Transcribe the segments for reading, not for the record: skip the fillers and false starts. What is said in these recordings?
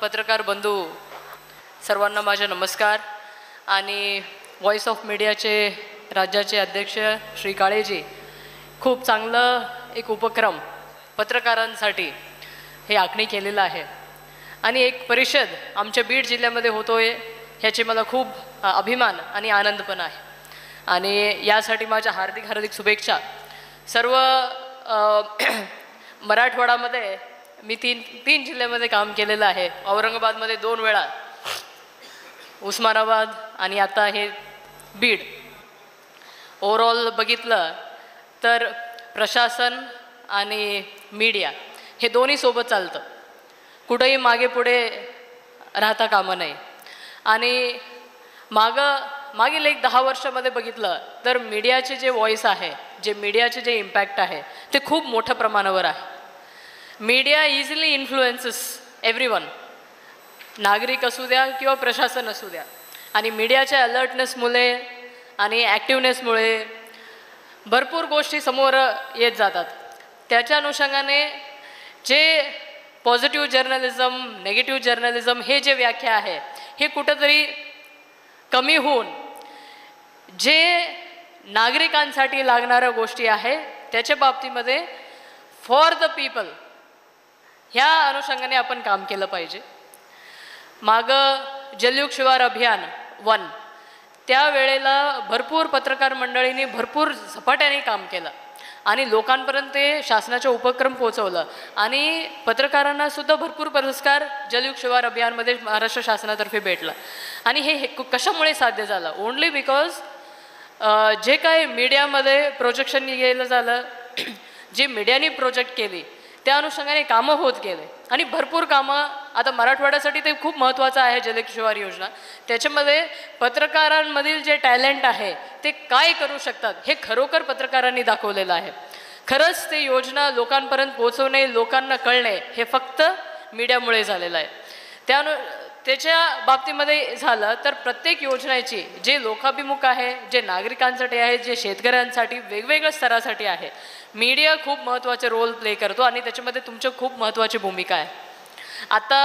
पत्रकार बंधू सर्वांना माझा नमस्कार आणि व्हॉइस ऑफ मीडियाचे राज्याचे अध्यक्ष श्री काळेजी खूप चांगलं एक उपक्रम पत्रकारांसाठी हे आखणी केलेलं आहे आणि एक परिषद आमच्या बीड जिल्ह्यामध्ये होतोय ह्याची मला खूप अभिमान आणि आनंद पण आहे आणि यासाठी माझ्या हार्दिक शुभेच्छा। सर्व मराठवाड्यामध्ये मी तीन जिल्ह्यामध्ये काम केलेलं आहे। औरंगाबादमध्ये 2 वेळा, उस्मानाबाद आणि आता हे बीड। ओव्हरऑल बघितलं तर प्रशासन आणि मीडिया हे दोन्ही सोबत चालतं, कुठेही मागे पुढे राहता कामा नये। आणि मागील एक 10 वर्षामध्ये बघितलं तर मीडियाचे जे व्हॉइस आहे, जे मीडियाचे जे इम्पॅक्ट आहे ते खूप मोठ्या प्रमाणावर आहे। मीडिया इझिली इन्फ्लुएन्सेस एव्हरीवन, नागरिक असू द्या किंवा प्रशासन असू द्या, आणि मीडियाच्या अलर्टनेसमुळे आणि ॲक्टिवनेसमुळे भरपूर गोष्टी समोर येत जातात। त्याच्या अनुषंगाने जे पॉझिटिव्ह जर्नलिझम, नेगेटिव्ह जर्नलिझम हे जे व्याख्या आहे हे कुठंतरी कमी होऊन जे नागरिकांसाठी लागणाऱ्या गोष्टी आहे त्याच्या बाबतीमध्ये फॉर द पीपल ह्या अनुषंगाने आपण काम केलं पाहिजे। जलयुग शिवार अभियान 1 त्यावेळेला भरपूर पत्रकार मंडळींनी भरपूर झपाट्याने काम केलं आणि लोकांपर्यंत ते शासनाचे उपक्रम पोहोचवलं आणि पत्रकारांना सुद्धा भरपूर पुरस्कार जलयुग शिवार अभियानमध्ये महाराष्ट्र शासनातर्फे भेटला। आणि हे कशामुळे साध्य झालं? ओन्ली बिकॉज जे काय मीडियामध्ये प्रोजेक्शन गेलं झालं, जे मीडियाने प्रोजेक्ट केली त्या अनुषंगाने कामं होत गेले आणि भरपूर कामं आता मराठवाड्यासाठी ते खूप महत्त्वाचं आहे। जलयुग शिवार योजना त्याच्यामध्ये पत्रकारांमधील जे टॅलेंट आहे ते काय करू शकतात हे खरोखर पत्रकारांनी दाखवलेलं आहे। खरंच ते योजना लोकांपर्यंत पोहोचवणे, लोकांना कळणे हे फक्त मीडियामुळे झालेलं आहे। त्याच्या बाबतीमध्ये झालं तर प्रत्येक योजनेची जे लोकाभिमुख आहे, जे नागरिकांसाठी आहे, जे शेतकऱ्यांसाठी वेगवेगळ्या स्तरासाठी आहे, मीडिया खूप महत्त्वाचे रोल प्ले करतो आणि त्याच्यामध्ये तुमची खूप महत्त्वाची भूमिका आहे। आता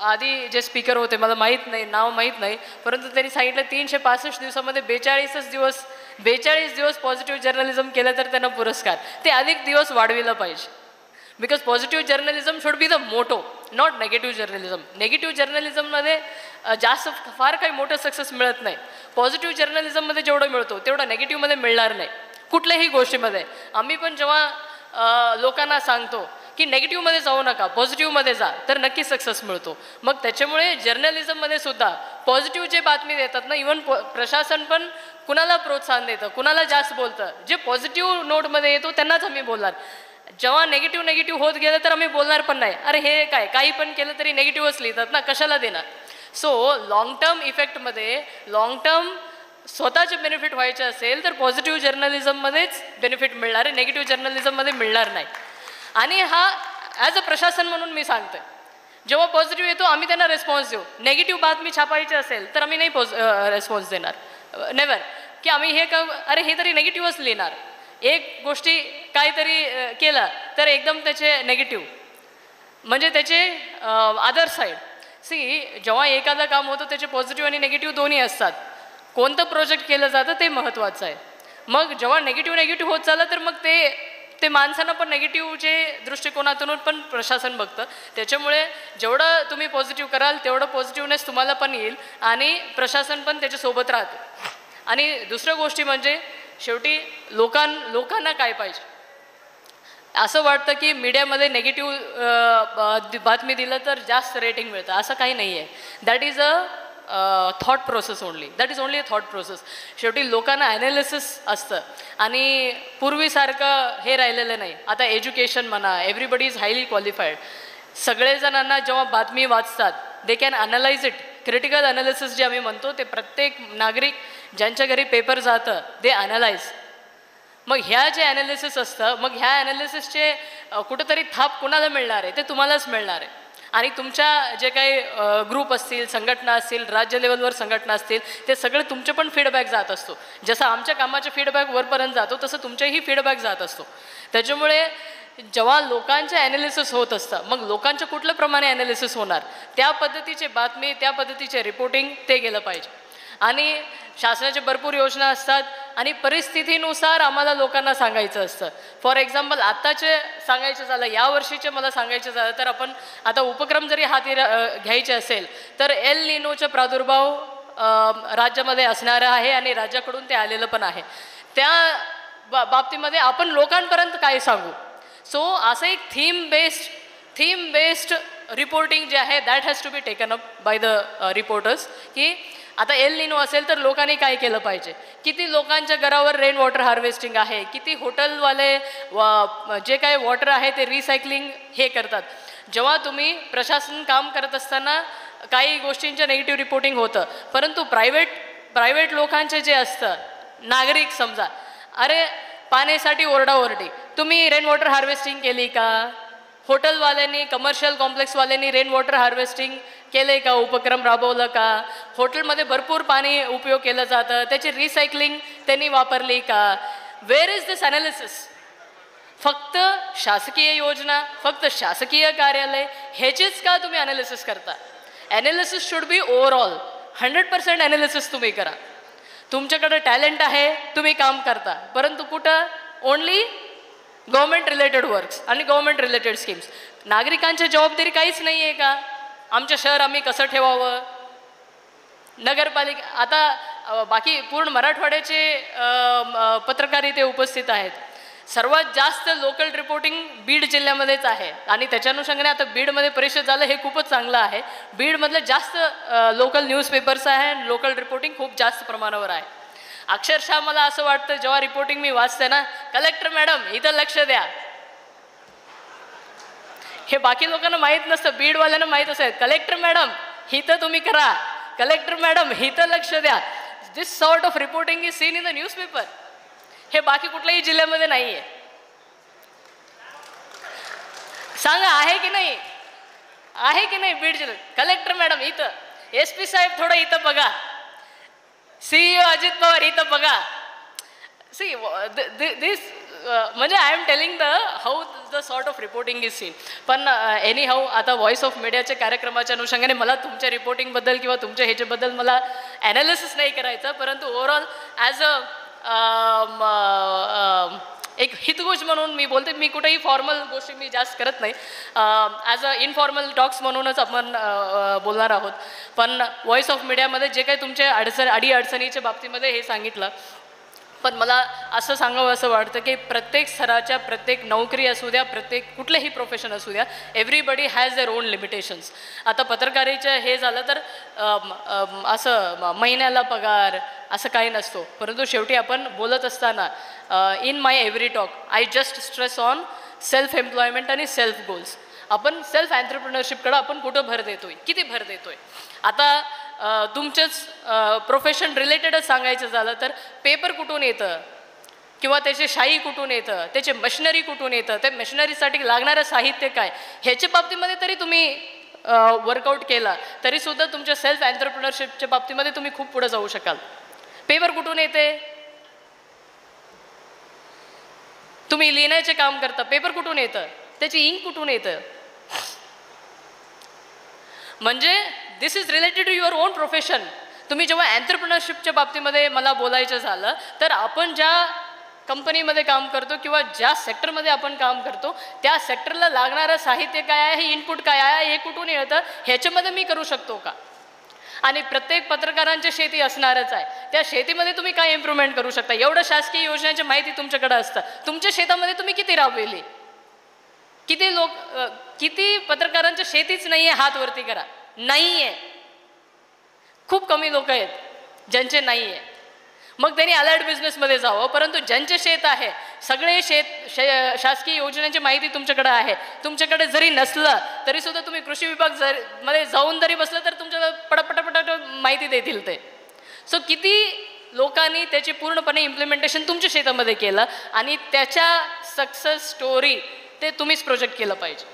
आधी जे स्पीकर होते मला माहीत नाही, नाव माहीत नाही, परंतु त्यांनी सांगितलं 365 दिवसामध्ये 42 दिवस पॉझिटिव्ह जर्नलिझम केलं तर त्यांना पुरस्कार। ते अधिक दिवस वाढविलं पाहिजे, because positive journalism should be the motto, not negative journalism. Negative जर्नलिझममध्ये फार काही मोठं सक्सेस मिळत नाही। पॉझिटिव्ह जर्नलिझममध्ये जेवढं मिळतो तेवढं नेगेटिव्हमध्ये मिळणार नाही कुठल्याही गोष्टीमध्ये। आम्ही पण जेव्हा लोकांना सांगतो की नेगेटिव्हमध्ये जाऊ नका, पॉझिटिव्हमध्ये जा, तर नक्की सक्सेस मिळतो। मग त्याच्यामुळे जर्नलिझममध्ये सुद्धा पॉझिटिव्ह जे बातमी देतात ना, इव्हन प्रशासन पण कुणाला प्रोत्साहन देतं, कुणाला जास्त बोलतं, जे पॉझिटिव्ह नोटमध्ये येतो त्यांनाच आम्ही बोलणार। जेव्हा नेगेटिव्ह होत गेलं तर आम्ही बोलणार पण नाही, अरे हे काय, काही पण केलं तरी नेगेटिव्हच लिहितात ना, कशाला देणार। सो लॉंग टर्म इफेक्टमध्ये, लॉंग टर्म स्वतःचे बेनिफिट व्हायचे असेल तर पॉझिटिव्ह जर्नलिझममध्येच बेनिफिट मिळणार आहे, नेगेटिव्ह जर्नलिझममध्ये मिळणार नाही। आणि हा ॲज अ प्रशासन म्हणून मी सांगतोय, जेव्हा पॉझिटिव्ह येतो आम्ही त्यांना रिस्पॉन्स देऊ। नेगेटिव्ह बातमी छापायची असेल तर आम्ही नाही रिस्पॉन्स देणार, नेवर, की आम्ही हे अरे हे तरी नेगेटिव्हच लिहिणार। एक गोष्टी काहीतरी केलं तर एकदम त्याचे नेगेटिव्ह, म्हणजे त्याचे अदर साईड। जेव्हा एखादं काम होतं त्याचे पॉझिटिव्ह आणि नेगेटिव्ह दोन्ही असतात। कोणतं प्रोजेक्ट केलं जातं ते महत्त्वाचं आहे। मग जेव्हा नेगेटिव्ह होत चाललं तर मग ते माणसांना पण नेगेटिव्हचे दृष्टिकोनातून पण प्रशासन बघतं। त्याच्यामुळे जेवढं तुम्ही पॉझिटिव्ह कराल तेवढं पॉझिटिव्हनेस तुम्हाला पण येईल आणि प्रशासन पण त्याच्यासोबत राहतं। आणि दुसरं गोष्टी म्हणजे शेवटी लोकांना काय पाहिजे, असं वाटतं की मीडियामध्ये नेगेटिव्ह बातमी दिलं तर जास्त रेटिंग मिळतं, असं काही नाही आहे। That is a thought process only, that is only a thought process. शेवटी लोकांना ॲनालिसिस असतं आणि पूर्वीसारखं हे राहिलेलं नाही। आता एज्युकेशन म्हणा, एव्हरीबडी इज हायली क्वालिफाईड, सगळेजणांना जेव्हा बातमी वाचतात they can analyse it. Critical analysis जे आम्ही म्हणतो ते प्रत्येक नागरिक ज्यांच्या घरी पेपर जातं दे ॲनालाइज। मग ह्या जे ॲनालिसिस असतं, मग ह्या ॲनालिसिसचे कुठंतरी थाप कुणाला मिळणार आहे ते तुम्हालाच मिळणार आहे। आणि तुमच्या जे काही ग्रुप असतील, संघटना असतील, राज्य लेवलवर संघटना असतील, ते सगळे तुमचे पण फीडबॅक जात असतो। जसं आमच्या कामाचे फीडबॅक वरपर्यंत जातो तसं तुमचेही फीडबॅक जात असतो। त्याच्यामुळे जेव्हा लोकांचे ॲनालिसिस होत असतं, मग लोकांच्या कुठल्या प्रमाणे ॲनालिसिस होणार, त्या पद्धतीचे बातमी, त्या पद्धतीचे रिपोर्टिंग ते गेलं पाहिजे. आणि शासनाच्या भरपूर योजना असतात आणि परिस्थितीनुसार आम्हाला लोकांना सांगायचं असतं. फॉर एक्झाम्पल आत्ताचे सांगायचं झालं, यावर्षीचे मला सांगायचं झालं तर आपण आता उपक्रम जरी हाती घ्यायचे असेल तर एल निनोचा प्रादुर्भाव राज्यामध्ये असणारं आहे आणि राज्याकडून ते आलेलं पण आहे. त्या बाबतीमध्ये आपण लोकांपर्यंत काय सांगू. सो असं एक थीम बेस्ड रिपोर्टिंग जे आहे that has to be taken up by the reporters. की आता एल निनो असेल तर लोकांनी काय केलं पाहिजे, किती लोकांच्या घरावर रेन वॉटर हार्वेस्टिंग आहे, किती हॉटेलवाले जे काही वॉटर आहे ते रिसायकलिंग हे करतात. जेव्हा तुम्ही प्रशासन काम करत असताना काही गोष्टींचं नेगेटिव्ह रिपोर्टिंग होतं, परंतु प्रायव्हेट लोकांचे जे असतं, नागरिक समजा, अरे पाण्यासाठी ओरडाओरडी, तुम्ही रेन वॉटर हार्वेस्टिंग केली का, हॉटेलवाल्यांनी कमर्शियल कॉम्प्लेक्सवाल्यांनी रेन वॉटर हार्वेस्टिंग केले का, उपक्रम राबवलं का, हॉटेलमध्ये भरपूर पाणी उपयोग केलं जातं त्याची रिसायकलिंग त्यांनी वापरली का, वेअर इज दिस ॲनालिसिस. फक्त शासकीय योजना, फक्त शासकीय कार्यालय ह्याचीच का तुम्ही ॲनालिसिस करता. Analysis should be overall. 100% analysis तुम्ही करा. तुमच्याकडे टॅलेंट आहे, तुम्ही काम करता, परंतु कुठं ओनली गव्हर्मेंट रिलेटेड वर्क्स आणि गव्हर्मेंट रिलेटेड स्कीम्स. नागरिकांची जबाबदारी काहीच नाही आहे का, आमचं शहर आम्ही कसं ठेवावं. नगरपालिका आता बाकी पूर्ण मराठवाड्याचे पत्रकार इथे उपस्थित आहेत. सर्वात जास्त लोकल रिपोर्टिंग बीड जिल्ह्यामध्येच आहे आणि त्याच्या अनुषंगाने आता बीडमध्ये परिषद झालं हे खूपच चांगलं आहे. बीडमधलं जास्त लोकल न्यूजपेपर्स आहे, लोकल रिपोर्टिंग खूप जास्त प्रमाणावर आहे. अक्षरशः मला असं वाटतं जेव्हा रिपोर्टिंग मी वाचते ना, कलेक्टर मॅडम इथं लक्ष द्या. हे बाकी लोकांना माहीत नसतं, बीडवाल्यांना माहीत असेल, कलेक्टर मॅडम इथं तुम्ही करा, कलेक्टर मॅडम इथं लक्ष द्या. This sort of reporting is seen in the newspaper. हे बाकी कुठल्याही जिल्ह्यामध्ये नाही आहे. सांगा आहे की नाही, आहे की नाही बीड जिल्ह्यात. कलेक्टर मॅडम इथं, SP साहेब थोडं इथं बघा, CEO अजित पवार इथं बघा. सी दिस म्हणजे I am telling how the sort of reporting is scene. पण एनी हाऊ आता व्हॉइस ऑफ मीडियाच्या कार्यक्रमाच्या अनुषंगाने मला तुमच्या रिपोर्टिंगबद्दल किंवा तुमच्या ह्याच्याबद्दल मला ॲनालिसिस नाही करायचं, परंतु ओव्हरऑल ॲज अ एक हितगुज म्हणून मी बोलते. मी कुठेही फॉर्मल गोष्टी मी जास्त करत नाही, ॲज अ इनफॉर्मल टॉक्स म्हणूनच आपण बोलणार आहोत. पण व्हॉइस ऑफ मीडियामध्ये जे काही तुमच्या अडीअडचणीच्या बाबतीमध्ये हे सांगितलं, पण मला असं सांगावं असं वाटतं की प्रत्येक स्तराच्या, प्रत्येक नोकरी असू द्या, प्रत्येक कुठलेही प्रोफेशन असू द्या, everybody has their own limitations. आता पत्रकारितेचं हे झालं तर असं महिन्याला पगार असं काही नसतो, परंतु शेवटी आपण बोलत असताना in my every talk I just stress on self employment आणि सेल्फ गोल्स. आपण सेल्फ एंटरप्रिनरशिपकडं आपण कुठं भर देतोय, किती भर देतोय. आता तुमचंच प्रोफेशन रिलेटेडच सांगायचं झालं तर पेपर कुठून येतं किंवा त्याची शाई कुठून येतं, त्याचे मशिनरी कुठून येतं, त्या मशिनरीसाठी लागणारं साहित्य काय, ह्याच्या बाबतीमध्ये तरी तुम्ही वर्कआउट केला तरीसुद्धा तुमच्या सेल्फ एंटरप्रिनरशिपच्या बाबतीमध्ये तुम्ही खूप पुढे जाऊ शकाल. पेपर कुठून येते, तुम्ही लिहिण्याचे काम करता, पेपर कुठून येतं, त्याची इंक कुठून येतं. म्हणजे this is related to your own profession. तुम्ही जेव्हा एंटरप्रिनरशिपच्या बाबतीमध्ये मला बोलायचं झालं तर आपण ज्या कंपनीमध्ये काम करतो किंवा ज्या सेक्टरमध्ये आपण काम करतो त्या सेक्टरला लागणारं साहित्य काय आहे, हे इनपुट काय आहे, हे कुठून येतं, ह्याच्यामध्ये मी करू शकतो का. आणि प्रत्येक पत्रकारांची शेती असणारच आहे, त्या शेतीमध्ये तुम्ही काय इम्प्रूव्हमेंट करू शकता. एवढं शासकीय योजनेची माहिती तुमच्याकडे असतं, तुमच्या शेतामध्ये तुम्ही किती राबविली. किती पत्रकारांच्या शेतीच नाही आहे, हात वरती करा. नाही आहे, खूप कमी लोक आहेत ज्यांचे नाही आहे. मग त्यांनी अलाइड बिझनेसमध्ये जावं, परंतु ज्यांचे शेत आहे, सगळे शासकीय योजनेची माहिती तुमच्याकडे आहे. तुमच्याकडे जरी नसलं तरीसुद्धा तुम्ही कृषी विभाग मध्ये जाऊन जरी बसलं तर तुमच्याकडे पटापट माहिती देतील ते. सो किती लोकांनी त्याची पूर्णपणे इम्प्लिमेंटेशन तुमच्या शेतामध्ये केलं आणि त्याच्या सक्सेस स्टोरी ते तुम्हीच प्रोजेक्ट केलं पाहिजे.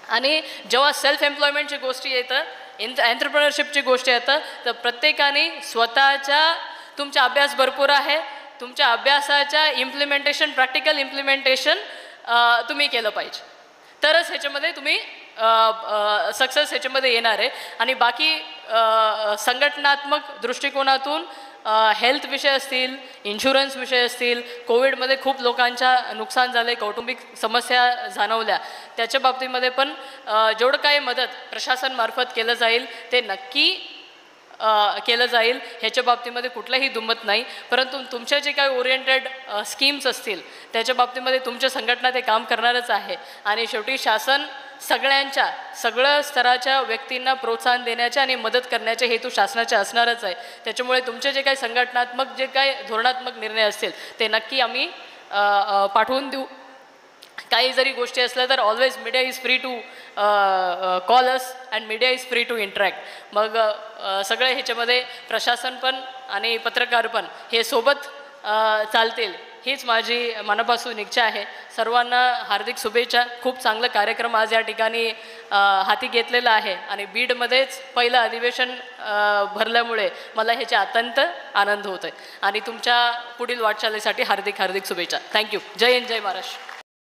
आणि जेव्हा सेल्फ एम्प्लॉयमेंटची गोष्टी येतं, एंटरप्रिनरशिपची गोष्ट येतं, तर प्रत्येकाने स्वतःच्या, तुमचा अभ्यास भरपूर आहे, तुमच्या अभ्यासाच्या इम्प्लिमेंटेशन, प्रॅक्टिकल इम्प्लिमेंटेशन तुम्ही केलं पाहिजे, तरच ह्याच्यामध्ये तुम्ही सक्सेस ह्याच्यामध्ये येणार आहे. आणि बाकी संघटनात्मक दृष्टिकोनातून हेल्थ विषय असतील, इन्शुरन्स विषय असतील, कोविडमध्ये खूप लोकांच्या नुकसान झाले, कौटुंबिक समस्या जाणवल्या, त्याच्या बाबतीमध्ये पण जेवढं काही मदत प्रशासनमार्फत केलं जाईल ते नक्की केलं जाईल, ह्याच्या बाबतीमध्ये कुठलाही दुमत नाही. परंतु तुमच्या जे काही ओरिएंटेड स्कीम्स असतील त्याच्या बाबतीमध्ये तुमच्या संघटना ते काम करणारच आहे. आणि शेवटी शासन सगळ्या स्तराच्या व्यक्तींना प्रोत्साहन देण्याच्या आणि मदत करण्याचे हेतू शासनाचे असणारच आहे. त्याच्यामुळे तुमचे जे काही संघटनात्मक जे काही धोरणात्मक निर्णय असतील ते नक्की आम्ही पाठवून देऊ. काही जरी गोष्टी असल्या तर always media is free to call us and media is free to interact. मग सगळे ह्याच्यामध्ये प्रशासन पण आणि पत्रकार पण हे सोबत चालतील हीच माझी मनापासून इच्छा आहे. सर्वांना हार्दिक शुभेच्छा. खूप चांगलं कार्यक्रम आज या ठिकाणी हाती घेतलेला आहे आणि बीडमध्येच पहिलं अधिवेशन भरल्यामुळे मला ह्याचे अत्यंत आनंद होत आहे. आणि तुमच्या पुढील वाटचालीसाठी हार्दिक शुभेच्छा. थँक्यू. जय हिंद, जय महाराष्ट्र.